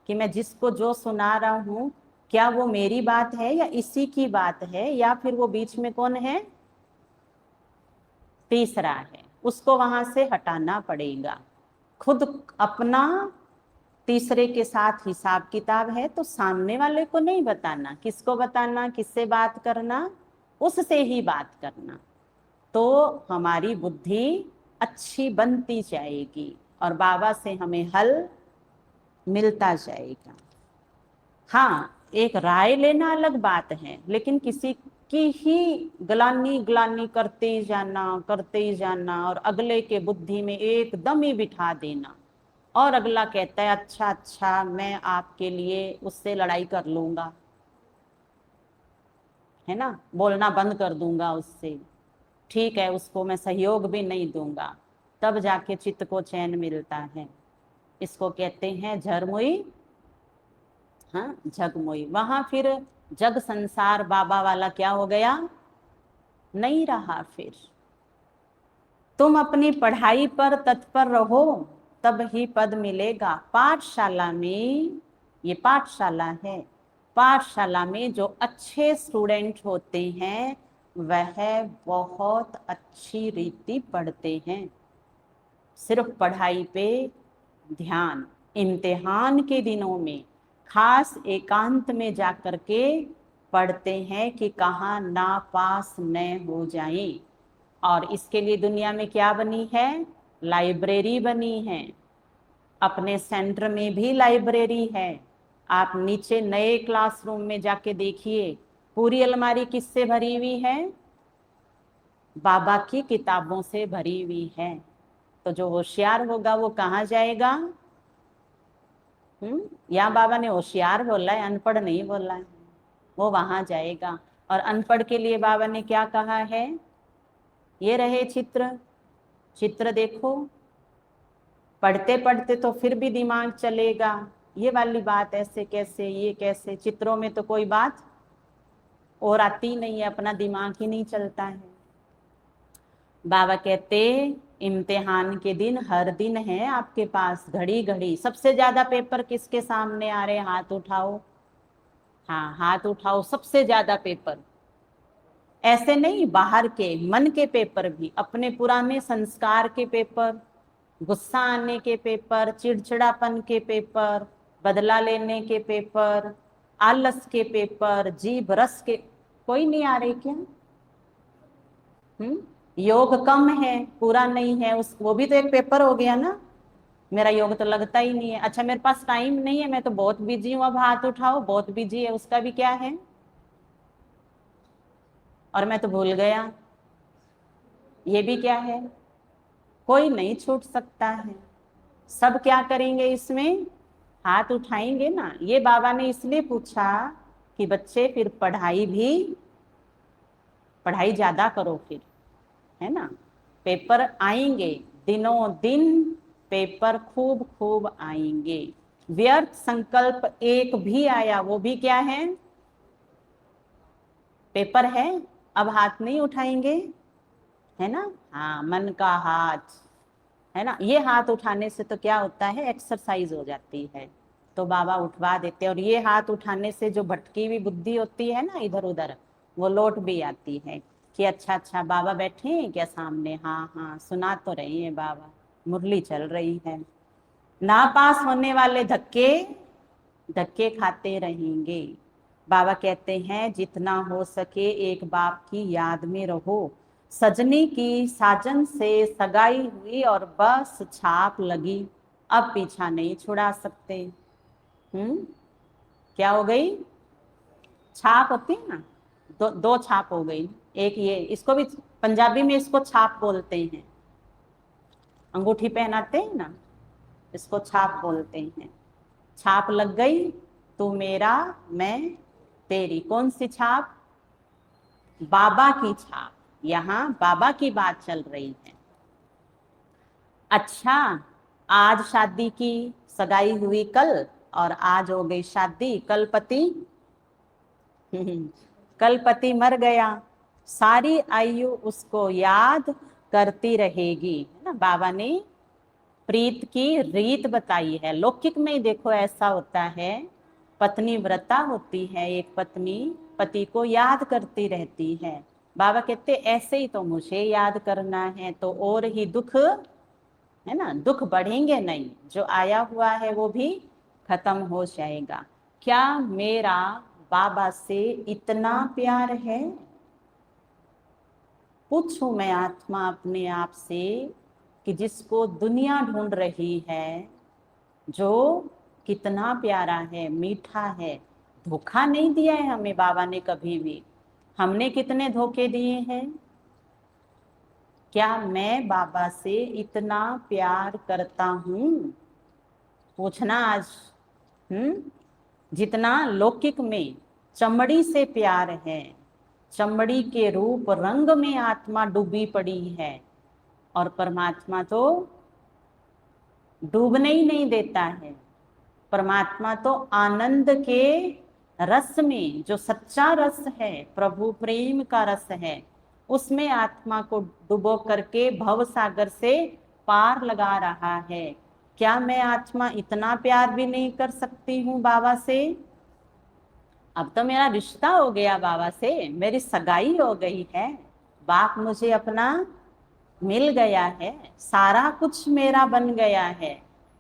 कि मैं जिसको जो सुना रहा हूं, क्या वो मेरी बात है या इसी की बात है, या फिर वो बीच में कौन है? तीसरा है। उसको वहां से हटाना पड़ेगा। खुद अपना तीसरे के साथ हिसाब किताब है, तो सामने वाले को नहीं बताना। किसको बताना? किससे बात करना? उससे ही बात करना। तो हमारी बुद्धि अच्छी बनती जाएगी और बाबा से हमें हल मिलता जाएगा। हाँ, एक राय लेना अलग बात है, लेकिन किसी की ही ग्लानी ग्लानी करते ही जाना और अगले के बुद्धि में एकदम ही बिठा देना, और अगला कहता है अच्छा अच्छा मैं आपके लिए उससे लड़ाई कर लूंगा, है ना, बोलना बंद कर दूंगा उससे, ठीक है उसको मैं सहयोग भी नहीं दूंगा, तब जाके चित्त को चैन मिलता है। इसको कहते हैं झरमुई, हाँ झगमुई। वहां फिर जग संसार बाबा वाला क्या हो गया? नहीं रहा। फिर तुम अपनी पढ़ाई पर तत्पर रहो, तब ही पद मिलेगा। पाठशाला में, ये पाठशाला है, पाठशाला में जो अच्छे स्टूडेंट होते हैं वह बहुत अच्छी रीति पढ़ते हैं। सिर्फ पढ़ाई पे ध्यान, इम्तिहान के दिनों में खास एकांत में जाकर के पढ़ते हैं कि कहाँ ना पास न हो जाए। और इसके लिए दुनिया में क्या बनी है? लाइब्रेरी बनी है। अपने सेंटर में भी लाइब्रेरी है। आप नीचे नए क्लासरूम में जाके देखिए, पूरी अलमारी किससे भरी हुई है? बाबा की किताबों से भरी हुई है। तो जो होशियार होगा वो कहाँ जाएगा? यहाँ बाबा ने होशियार बोला है, अनपढ़ नहीं बोला है। वो वहां जाएगा। और अनपढ़ के लिए बाबा ने क्या कहा है? ये रहे चित्र, चित्र देखो। पढ़ते पढ़ते तो फिर भी दिमाग चलेगा, ये वाली बात ऐसे कैसे, ये कैसे, चित्रों में तो कोई बात और आती नहीं है, अपना दिमाग ही नहीं चलता है। बाबा कहते इम्तिहान के दिन हर दिन है आपके पास, घड़ी घड़ी। सबसे ज्यादा पेपर किसके सामने आ रहे? हाथ उठाओ, हाँ हाथ उठाओ। सबसे ज्यादा पेपर ऐसे नहीं, बाहर के मन के पेपर भी, अपने पुराने संस्कार के पेपर, गुस्सा आने के पेपर, चिड़चिड़ापन के पेपर, बदला लेने के पेपर, आलस के पेपर, जीभ रस के, कोई नहीं आ रही क्या? योग कम है, पूरा नहीं है, उस वो भी तो एक पेपर हो गया ना। मेरा योग तो लगता ही नहीं है, अच्छा मेरे पास टाइम नहीं है, मैं तो बहुत बिजी हूँ, अब हाथ उठाओ, बहुत बिजी है, उसका भी क्या है? और मैं तो भूल गया, ये भी क्या है? कोई नहीं छूट सकता है। सब क्या करेंगे इसमें? हाथ उठाएंगे ना। ये बाबा ने इसलिए पूछा कि बच्चे फिर पढ़ाई भी, पढ़ाई ज्यादा करो फिर, है ना। पेपर आएंगे, दिनों दिन पेपर खूब खूब आएंगे। व्यर्थ संकल्प एक भी आया, वो भी क्या है? पेपर है। अब हाथ नहीं उठाएंगे, है ना। हाँ, मन का हाथ, है ना। ये हाथ उठाने से तो क्या होता है? एक्सरसाइज हो जाती है। तो बाबा उठवा देते। और ये हाथ उठाने से जो भटकी हुई बुद्धि होती है ना इधर उधर, वो लौट भी आती है कि अच्छा अच्छा बाबा बैठे हैं क्या सामने, हाँ हाँ सुना तो रही है बाबा, मुरली चल रही है। नापास होने वाले धक्के धक्के खाते रहेंगे। बाबा कहते हैं जितना हो सके एक बाप की याद में रहो। सजनी की साजन से सगाई हुई और बस छाप लगी, अब पीछा नहीं छुड़ा सकते। क्या हो गई? छाप होती है ना, दो छाप हो गई। एक ये, इसको भी पंजाबी में इसको छाप बोलते हैं, अंगूठी पहनाते हैं ना, इसको छाप बोलते हैं। छाप लग गई, तू मेरा मैं तेरी। कौन सी छाप? बाबा की छाप। यहाँ बाबा की बात चल रही है। अच्छा, आज शादी की, सगाई हुई कल और आज हो गई शादी। कल पति कल पति मर गया, सारी आयु उसको याद करती रहेगी, है ना। बाबा ने प्रीत की रीत बताई है। लौकिक में ही देखो ऐसा होता है, पत्नी व्रता होती है, एक पत्नी पति को याद करती रहती है। बाबा कहते ऐसे ही तो मुझे याद करना है, तो और ही दुख, है ना, दुख बढ़ेंगे नहीं, जो आया हुआ है वो भी खत्म हो जाएगा। क्या मेरा बाबा से इतना प्यार है? पूछूं मैं आत्मा अपने आप से कि जिसको दुनिया ढूंढ रही है, जो कितना प्यारा है, मीठा है, धोखा नहीं दिया है हमें बाबा ने कभी भी। हमने कितने धोखे दिए हैं? क्या मैं बाबा से इतना प्यार करता हूं? पूछना आज। जितना लौकिक में चमड़ी से प्यार है, चमड़ी के रूप रंग में आत्मा डूबी पड़ी है, और परमात्मा तो डूबने ही नहीं देता है। परमात्मा तो आनंद के रस में, जो सच्चा रस है, प्रभु प्रेम का रस है, उसमें आत्मा को डुबो करके भव सागर से पार लगा रहा है। क्या मैं आत्मा इतना प्यार भी नहीं कर सकती हूँ बाबा से? अब तो मेरा रिश्ता हो गया बाबा से, मेरी सगाई हो गई है, बाप मुझे अपना मिल गया है, सारा कुछ मेरा बन गया है।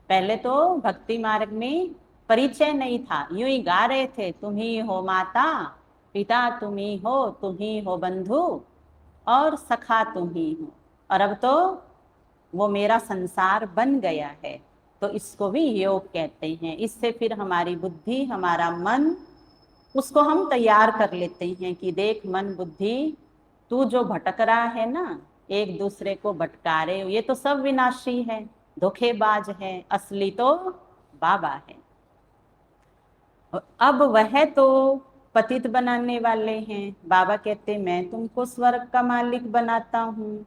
पहले तो भक्ति मार्ग में परिचय नहीं था, यूं ही गा रहे थे, तुम ही हो माता पिता, तुम ही हो, तुम ही हो बंधु और सखा तुम ही हो। और अब तो वो मेरा संसार बन गया है। तो इसको भी योग कहते हैं। इससे फिर हमारी बुद्धि, हमारा मन, उसको हम तैयार कर लेते हैं कि देख मन बुद्धि, तू जो भटक रहा है ना, एक दूसरे को भटका रहे हो, ये तो सब विनाशी है, धोखेबाज है, असली तो बाबा है। अब वह तो पतित बनाने वाले हैं। बाबा कहते मैं तुमको स्वर्ग का मालिक बनाता हूँ।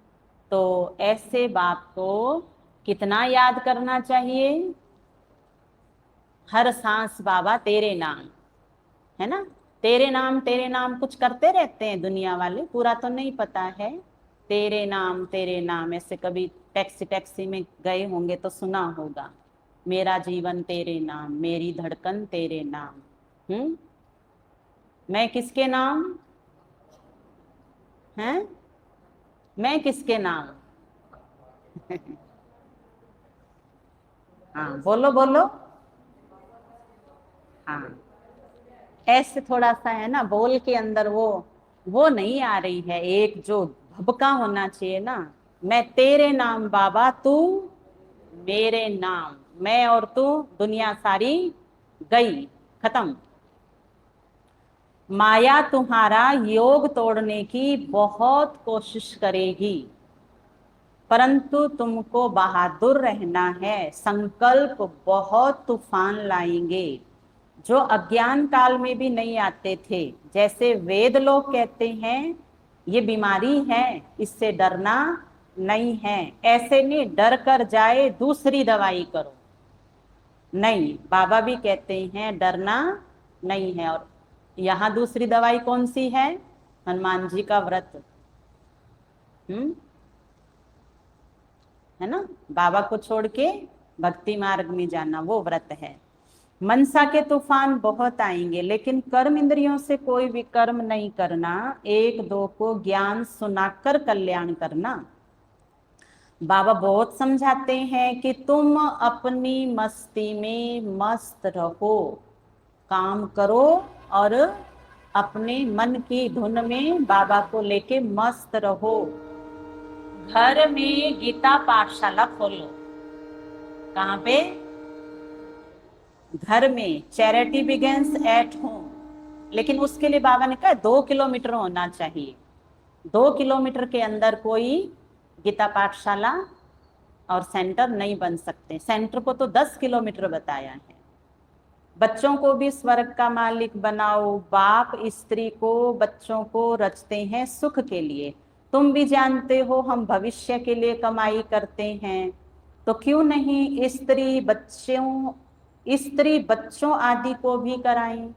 तो ऐसे बाप को कितना याद करना चाहिए? हर सांस बाबा तेरे नाम, है ना। तेरे नाम कुछ करते रहते हैं दुनिया वाले, पूरा तो नहीं पता है। तेरे नाम ऐसे कभी टैक्सी टैक्सी में गए होंगे तो सुना होगा, मेरा जीवन तेरे नाम, मेरी धड़कन तेरे नाम। मैं किसके नाम? हैं? मैं किसके नाम? हाँ बोलो बोलो। हाँ, ऐसे थोड़ा सा है ना, बोल के अंदर वो नहीं आ रही है, एक जो भबका होना चाहिए ना। मैं तेरे नाम बाबा, तू मेरे नाम, मैं और तू दुनिया सारी गई, खत्म। माया तुम्हारा योग तोड़ने की बहुत कोशिश करेगी, परंतु तुमको बहादुर रहना है। संकल्प बहुत तूफान लाएंगे, जो अज्ञान काल में भी नहीं आते थे। जैसे वेद लोग कहते हैं ये बीमारी है, इससे डरना नहीं है, ऐसे नहीं डर कर जाए दूसरी दवाई करो, नहीं। बाबा भी कहते हैं डरना नहीं है। और यहाँ दूसरी दवाई कौन सी है? हनुमान जी का व्रत। हम्म, है ना, बाबा को छोड़ के भक्ति मार्ग में जाना, वो व्रत है। मनसा के तूफान बहुत आएंगे, लेकिन कर्म इंद्रियों से कोई भी कर्म नहीं करना, एक दो को ज्ञान सुनाकर कल्याण करना। बाबा बहुत समझाते हैं कि तुम अपनी मस्ती में मस्त रहो, काम करो और अपने मन की धुन में बाबा को लेके मस्त रहो। घर में गीता पाठशाला खोलो। कहाँ पे? घर में। Charity begins at home. लेकिन उसके लिए बाबा ने कहा 2 किलोमीटर होना चाहिए। 2 किलोमीटर के अंदर कोई गीता पाठशाला और सेंटर नहीं बन सकते। सेंटर को तो 10 किलोमीटर बताया है। बच्चों को भी स्वर्ग का मालिक बनाओ। बाप स्त्री को, बच्चों को रचते हैं सुख के लिए। तुम भी जानते हो हम भविष्य के लिए कमाई करते हैं, तो क्यों नहीं स्त्री बच्चों आदि को भी कराएं।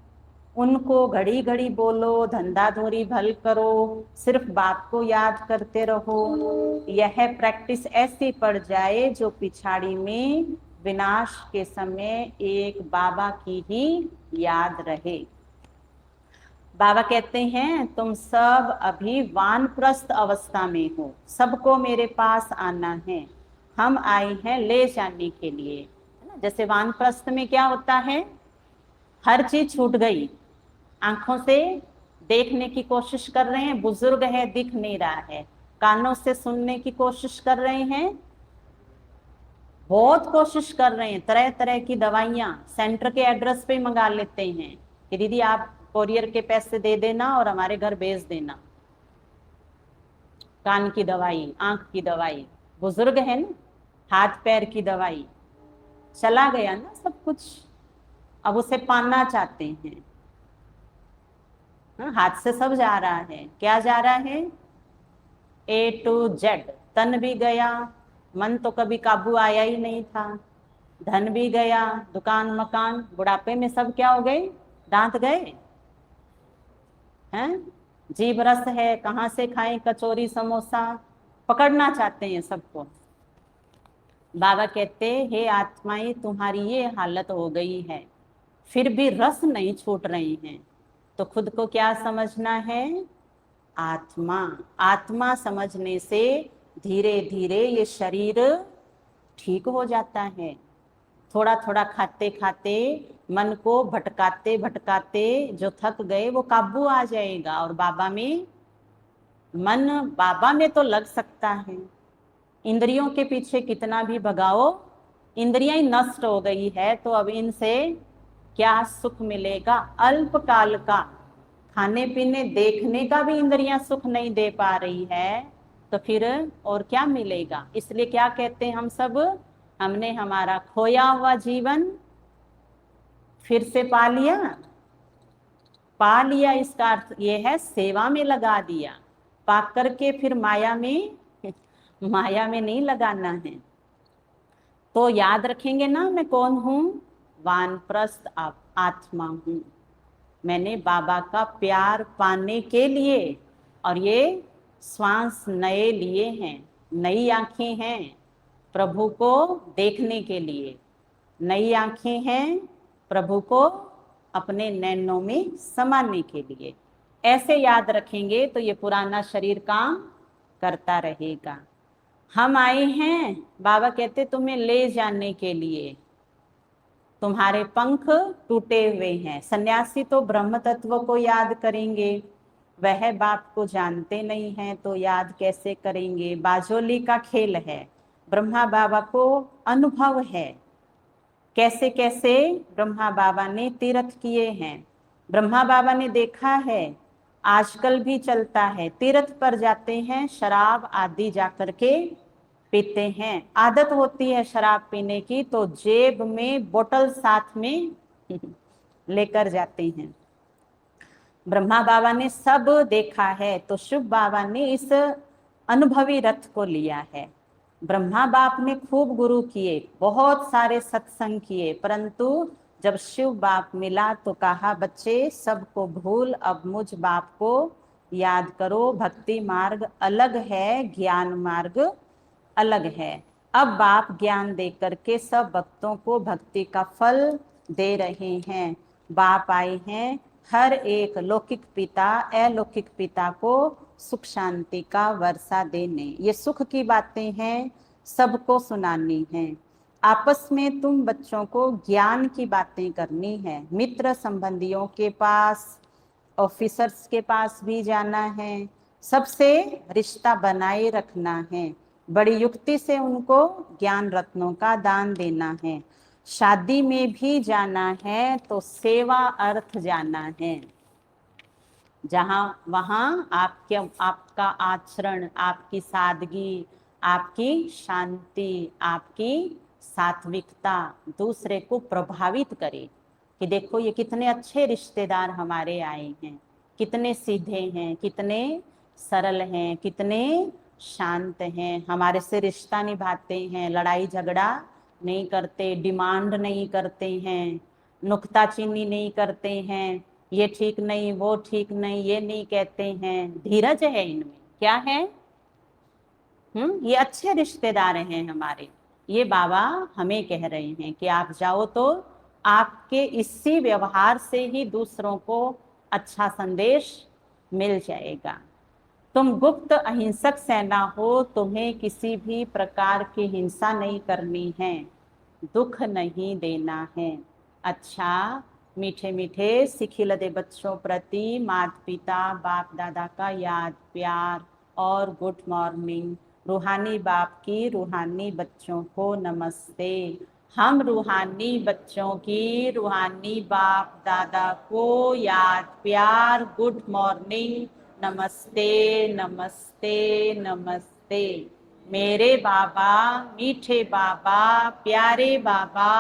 उनको घड़ी घड़ी बोलो, धंधा धोरी भल करो, सिर्फ बाप को याद करते रहो। यह प्रैक्टिस ऐसी पड़ जाए जो पिछाड़ी में विनाश के समय एक बाबा की ही याद रहे। बाबा कहते हैं तुम सब अभी वानप्रस्थ अवस्था में हो, सबको मेरे पास आना है। हम आए हैं ले जाने के लिए, है ना। जैसे वानप्रस्थ में क्या होता है, हर चीज छूट गई, आंखों से देखने की कोशिश कर रहे हैं, बुजुर्ग है दिख नहीं रहा है। कानों से सुनने की कोशिश कर रहे हैं, बहुत कोशिश कर रहे हैं। तरह तरह की दवाइयां सेंटर के एड्रेस पे मंगा लेते हैं कि दीदी आप कोरियर के पैसे दे देना और हमारे घर भेज देना। कान की दवाई, आंख की दवाई, बुजुर्ग है ना, हाथ पैर की दवाई, चला गया ना सब कुछ। अब उसे पाना चाहते हैं। हाथ से सब जा रहा है। क्या जा रहा है? A to Z। तन भी गया, मन तो कभी काबू आया ही नहीं था। धन भी गया, दुकान मकान, बुढ़ापे में सब क्या हो गए? दांत गए हैं। जीभ रस है, कहाँ से खाएं कचौरी समोसा, पकड़ना चाहते हैं सबको। बाबा कहते हे आत्माएं, तुम्हारी ये हालत हो गई है, फिर भी रस नहीं छूट रही हैं, तो खुद को क्या समझना है? आत्मा। आत्मा समझने से धीरे धीरे ये शरीर ठीक हो जाता है। थोड़ा थोड़ा खाते खाते, मन को भटकाते भटकाते जो थक गए वो काबू आ जाएगा। और मन बाबा में तो लग सकता है। इंद्रियों के पीछे कितना भी भगाओ, इंद्रियां ही नष्ट हो गई है, तो अब इनसे क्या सुख मिलेगा? अल्प काल का खाने पीने देखने का भी इंद्रियां सुख नहीं दे पा रही है, तो फिर और क्या मिलेगा? इसलिए क्या कहते हैं हम सब, हमने हमारा खोया हुआ जीवन फिर से पा लिया। पा लिया इसका अर्थ ये है सेवा में लगा दिया। पा करके फिर माया में नहीं लगाना है। तो याद रखेंगे ना, मैं कौन हूं? वानप्रस्थ आत्मा हूं। मैंने बाबा का प्यार पाने के लिए और ये श्वास नए लिए हैं, नई आंखें हैं प्रभु को देखने के लिए, नई आंखें हैं प्रभु को अपने नैनों में समाने के लिए। ऐसे याद रखेंगे तो ये पुराना शरीर काम करता रहेगा। हम आए हैं, बाबा कहते तुम्हें ले जाने के लिए। तुम्हारे पंख टूटे हुए हैं। सन्यासी तो ब्रह्म तत्व को याद करेंगे, वह बाप को जानते नहीं हैं तो याद कैसे करेंगे? बाजोली का खेल है। ब्रह्मा बाबा को अनुभव है कैसे कैसे ब्रह्मा बाबा ने तीर्थ किए हैं। ब्रह्मा बाबा ने देखा है, आजकल भी चलता है, तीर्थ पर जाते हैं, शराब आदि जाकर के पीते हैं। आदत होती है शराब पीने की, तो जेब में बोतल साथ में लेकर जाते हैं। ब्रह्मा बाबा ने सब देखा है, तो शिव बाबा ने इस अनुभवी रथ को लिया है। ब्रह्मा बाप ने खूब गुरु किए, बहुत सारे सत्संग किए, परंतु जब शिव बाप मिला तो कहा बच्चे सबको भूल, अब मुझ बाप को याद करो। भक्ति मार्ग अलग है, ज्ञान मार्ग अलग है। अब बाप ज्ञान दे करके सब भक्तों को भक्ति का फल दे रहे हैं। बाप आए हैं हर एक लौकिक पिता अलौकिक पिता को सुख शांति का वर्षा देने। ये सुख की बातें हैं, सबको सुनानी है। आपस में तुम बच्चों को ज्ञान की बातें करनी है। मित्र संबंधियों के पास, ऑफिसर्स के पास भी जाना है, सबसे रिश्ता बनाए रखना है। बड़ी युक्ति से उनको ज्ञान रत्नों का दान देना है। शादी में भी जाना है तो सेवा अर्थ जाना है। जहां वहां आपका आचरण, आपकी सादगी, आपकी शांति, आपकी सात्विकता दूसरे को प्रभावित करे कि देखो ये कितने अच्छे रिश्तेदार हमारे आए हैं, कितने सीधे हैं, कितने सरल हैं, कितने शांत हैं, हमारे से रिश्ता निभाते हैं, लड़ाई झगड़ा नहीं करते, डिमांड नहीं करते हैं, नुक्ताचीनी नहीं करते हैं, ये ठीक नहीं, वो ठीक नहीं, ये नहीं कहते हैं। धीरज है इनमें, क्या है? ये अच्छे रिश्तेदार हैं हमारे। ये बाबा हमें कह रहे हैं कि आप जाओ तो आपके इसी व्यवहार से ही दूसरों को अच्छा संदेश मिल जाएगा। तुम गुप्त अहिंसक सेना हो, तुम्हें किसी भी प्रकार की हिंसा नहीं करनी है, दुख नहीं देना है। अच्छा, मीठे मीठे सिखिलदे बच्चों प्रति माता पिता बाप दादा का याद प्यार और गुड मॉर्निंग। रूहानी बाप की रूहानी बच्चों को नमस्ते। हम रूहानी बच्चों की रूहानी बाप दादा को याद प्यार गुड मॉर्निंग, नमस्ते नमस्ते नमस्ते। मेरे बाबा, मीठे बाबा, प्यारे बाबा,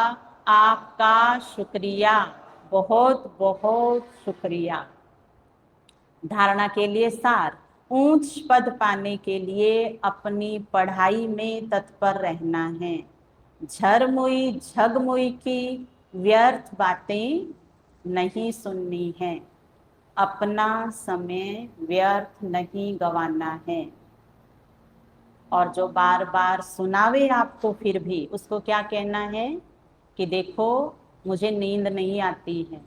आपका शुक्रिया, बहुत बहुत शुक्रिया। धारणा के लिए सार, ऊंच पद पाने के लिए अपनी पढ़ाई में तत्पर रहना है। झरमुई झगमुई की व्यर्थ बातें नहीं सुननी है, अपना समय व्यर्थ नहीं गंवाना है। और जो बार बार सुनावे आपको फिर भी उसको क्या कहना है कि देखो मुझे नींद नहीं आती है,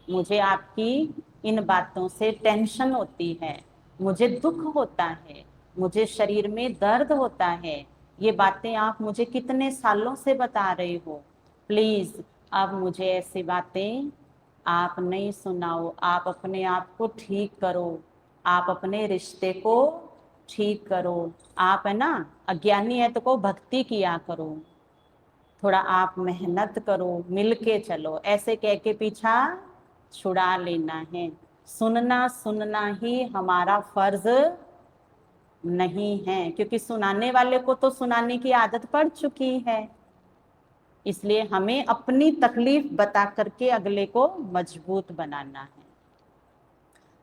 मुझे आपकी इन बातों से टेंशन होती है, मुझे दुख होता है, मुझे शरीर में दर्द होता है, ये बातें आप मुझे कितने सालों से बता रहे हो, प्लीज अब मुझे ऐसी बातें आप नहीं सुनाओ, आप अपने आप को ठीक करो, आप अपने रिश्ते को ठीक करो। आप है ना अज्ञानी है तो को भक्ति किया करो, थोड़ा आप मेहनत करो, मिल के चलो, ऐसे कह के पीछा छुड़ा लेना है। सुनना सुनना ही हमारा फर्ज नहीं है, क्योंकि सुनाने वाले को तो सुनाने की आदत पड़ चुकी है। इसलिए हमें अपनी तकलीफ बता करके अगले को मजबूत बनाना है।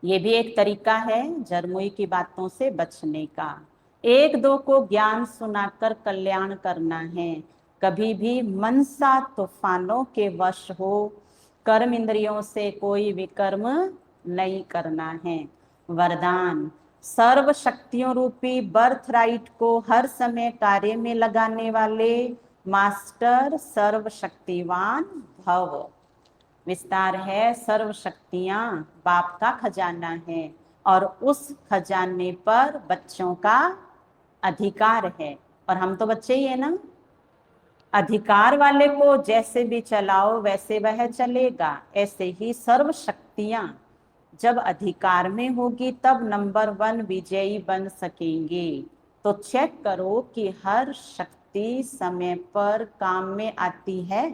ये भी एक तरीका है जरमुई की बातों से बचने का। एक दो को ज्ञान सुनाकर कल्याण करना है। कभी भी मनसा तूफानों के वश हो, कर्म इंद्रियों से कोई विकर्म नहीं करना है। वरदान, सर्व शक्तियों रूपी बर्थ राइट को हर समय कार्य में लगाने वाले मास्टर सर्वशक्तिवान भव। विस्तार है, सर्व शक्तियां बाप का खजाना है और उस खजाने पर बच्चों का अधिकार है। और हम तो बच्चे ही है ना, अधिकार वाले को जैसे भी चलाओ वैसे वह चलेगा। ऐसे ही सर्व शक्तियां जब अधिकार में होगी तब नंबर 1 विजयी बन सकेंगे। तो चेक करो कि हर शक्ति समय पर काम में आती है।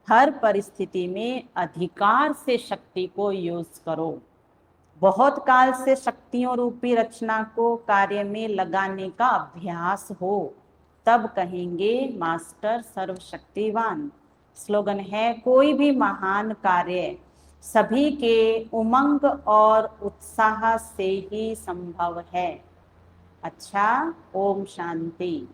हर परिस्थिति में अधिकार से शक्ति को यूज करो। बहुत काल से शक्तियों रूपी रचना को कार्य में लगाने का अभ्यास हो, तब कहेंगे मास्टर सर्वशक्तिवान। स्लोगन है, कोई भी महान कार्य सभी के उमंग और उत्साह से ही संभव है। अच्छा, ओम शांति।